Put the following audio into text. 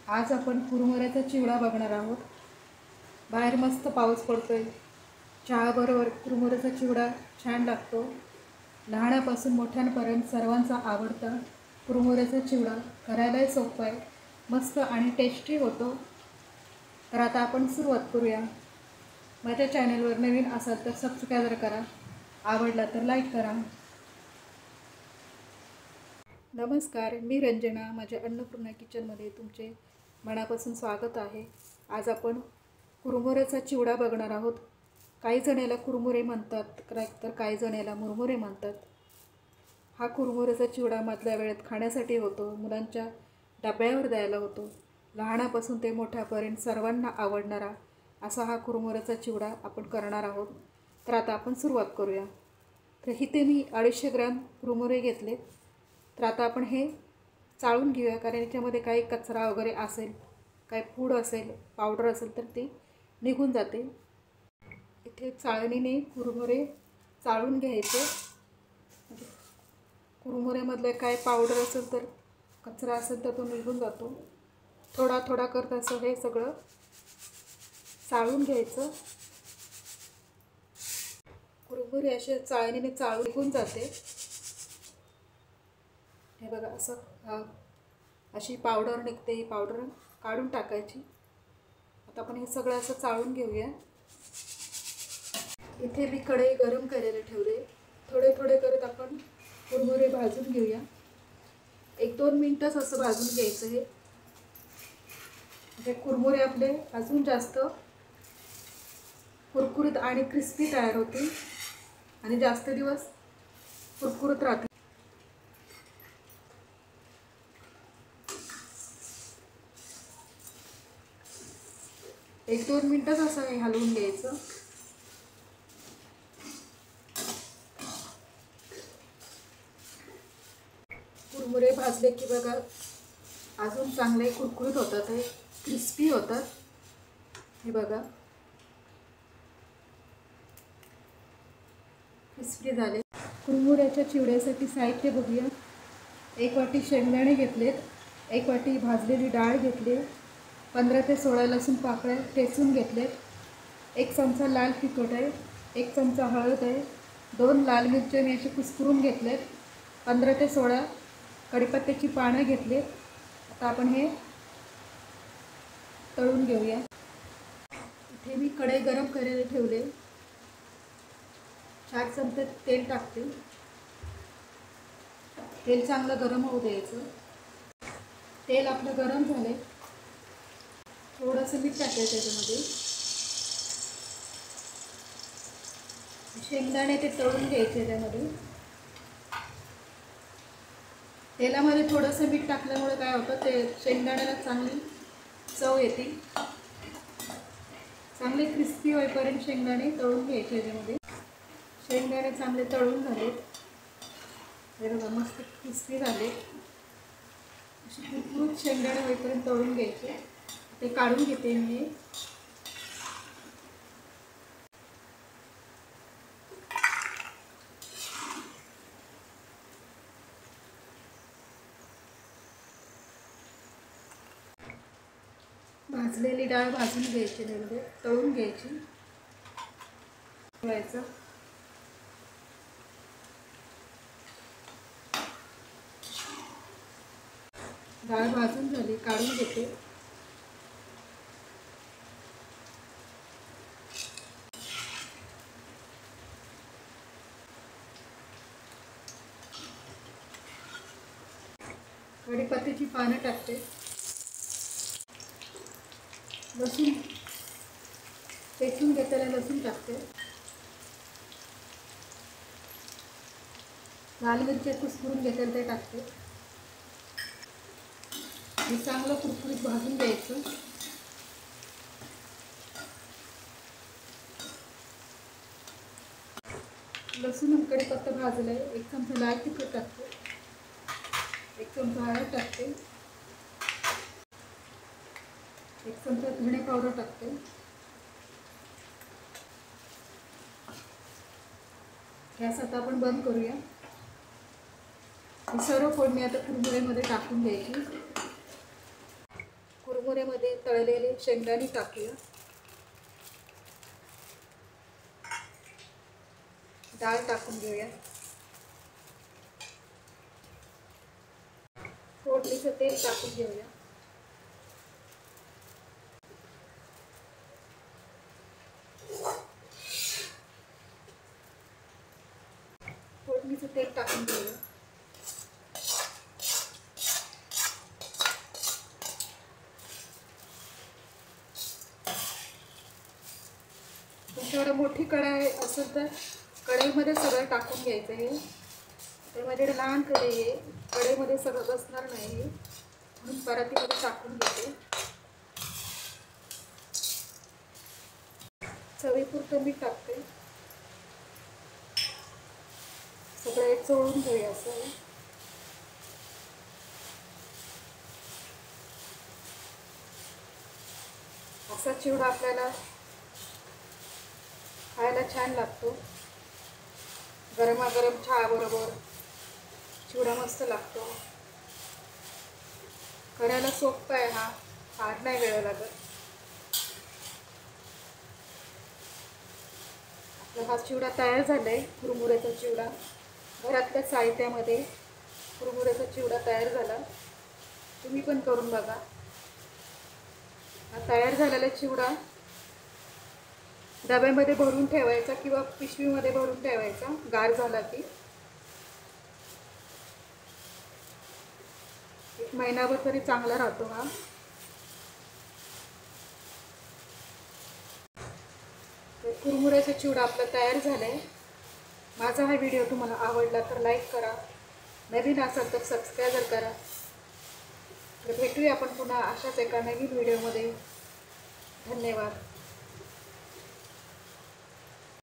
आज आपण कुरमुऱ्याचा चिवडा बघणार आहोत। बाहेर मस्त पाऊस पडतोय। चहाबरोबर कुरमुऱ्याचा चिवडा छान लागतो। लहानापासून मोठ्यांपर्यंत सर्वांचा आवडता कुरमुऱ्याचा चिवडा करायलाही सोपा आहे, मस्त आणि टेस्टी होतो। तर आता आपण सुरुवात करूया। माझ्या चॅनलवर नवीन असाल तर सबस्क्राइब करा, आवडला तर लाईक करा। नमस्कार, मी रंजना। माझ्या अन्नपूर्णा किचनमध्ये तुमचे मनापासून स्वागत आहे। आज आपण कुरमुऱ्याचा चिवडा बघणार आहोत। काही जण याला कुरमुरे म्हणतात तर काही जण याला मुरमुरे म्हणतात। हा कुरमुऱ्याचा चिवडा मधल्या वेळेत खाण्यासाठी होतो, मुलांच्या डब्यावर द्यायला होतो। लहानापासून ते मोठ्यापर्यंत सर्वांना आवडणारा असा हा कुरमुऱ्याचा चिवडा आपण करणार आहोत। तर आता आपण सुरुवात करूया। तर इथे मी 250 ग्रॅम कुरमुरे घेतले। तर आता आपण हे चाळून घेऊया, कारण याच्यामध्ये काही कचरा वगैरे असेल, काही पूड असेल, पावडर असेल तर ते निघून जाते। इथे चाळणीने कुरमुरे चाळून घ्यायचे। कुरमुऱ्यामधले काय पावडर असेल तर कचरा असेल तर तो निघून जातो। थोडा थोडा करत असं हे सगळं चाळून घ्यायचं। कुरमुरे असे चाळणीने चाळून निघून जाते। हे बघा, असं अशी पावडर निघते। ही पावडर काढून टाकायची। आता आपण हे सगळं असं चाळून घेऊया। इथे मी कढई गरम करायला ठेवले। थोडे थोडे करत आपण कुरमुरे भाजून घेऊया। 1-2 मिनिटच असं भाजून घ्यायचं। हे कुरमुरे आपले अजून जास्त कुरकुरीत आणि क्रिस्पी तयार होतील आणि जास्त दिवस कुरकुरीत राहतील। 1-2 मिनिटच असं हे हलवून घ्यायचं। कुरमुरे भाजले की बघा अजून चांगले कुरकुरीत होतात, हे क्रिस्पी होतात। हे बघा क्रिस्पी झाले। कुरमुऱ्याच्या चिवड्यासाठी साहित्य बघूया। 1 वाटी शेंगदाणे घेतलेत, 1 वाटी भाजलेली डाळ घेतली, 15 ते 16 लसूण पाकळ्या ठेचून घेतलेत, 1 चमचा लाल तिखट आहे, 1 चमचा हळद आहे, 2 लाल मिरच्या मी असे कुस्करून घेतलेत, 15 ते 16 कढीपत्त्याची पानं घेतलेत। आता आपण हे तळून घेऊया। इथे मी कढई गरम करायला ठेवले। 4 चमचे तेल टाकते। तेल चांगलं गरम होऊ द्यायचं। तेल आपलं गरम झाले, थोडंसं मीठ टाकायचं त्याच्यामध्ये। शेंगदाणे ते तळून घ्यायचे त्यामध्ये। तेलामध्ये थोडंसं मीठ टाकल्यामुळे काय होतं, ते शेंगदाण्याला चांगली चव येते। चांगले क्रिस्पी होईपर्यंत शेंगदाणे तळून घ्यायचे त्याच्यामध्ये। शेंगदाणे चांगले तळून झाले, हे बघा मस्त क्रिस्पी झाले। असे कुरकुरीत शेंगदाणे होईपर्यंत तळून घ्यायचे। ते काढून घेते मी। भाजलेली डाळ भाजून घ्यायची, त्यामध्ये तळून घ्यायची। ठेवायचं। डाळ भाजून झाली, काढून घेते। कढीपत्त्याची पानं टाकते, लसूण ठेचून घेतलेलं लसूण टाकते, लाल मिरच्या कुस्करून घेतलेलं ते टाकते। हे चांगलं कुरकुरीत भाजून घ्यायचं। लसूण आणि कढीपत्ता भाजलाय। 1 चमचा लाल तिखट टाकते, 1 चमचा हळद टाकते, 1 चमचा धणे पावडर टाकते। गॅस आता आपण बंद करूया। ही सर्व फोडणी आता कुरमुऱ्यामध्ये टाकून द्यायची। कुरमुऱ्यामध्ये तळलेले शेंगदाणे टाकूया. डाळ टाकून घेऊया. फोडणीचं तेल टाकून घेऊया. फोडणीचं तेल टाकून घेऊया. तुमच्याकडे मोठी कढई असेल तर कढईमध्ये सगळं टाकून घ्यायचं आहे. तर माझ्याकडे लहान कढई आहे, कढईमध्ये सगळं बसणार नाही म्हणून परातीमध्ये टाकून घेते. चवीपुरतं मीठ टाकते. सगळं एक चोळून घेऊया. असं असा चिवडा आपल्याला खायला छान लागतो. गरमागरम चहा बरोबर चिवडा मस्त लागतो. करायला सोपं आहे. फार नाही वेळ लागत. आपला हा चिवडा तयार झाला आहे. कुरमुऱ्याचा चिवडा घरातल्या साहित्यामध्ये कुरमुऱ्याचा चिवडा तयार झाला. तुम्ही पण करून बघा. हा तयार झालेला चिवडा डब्यामध्ये भरून ठेवायचा किंवा पिशवीमध्ये भरून ठेवायचा. गार झाला की 1 महिनाभर तरी चांगला राहतो हा. तर कुरमुऱ्याचा चिवडा आपला तयार झाला आहे. माझा हा व्हिडिओ तुम्हाला आवडला तर लाईक करा. नवीन असाल तर सबस्क्राईब करा. तर भेटूया आपण पुन्हा अशाच एका नवीन व्हिडिओमध्ये. धन्यवाद.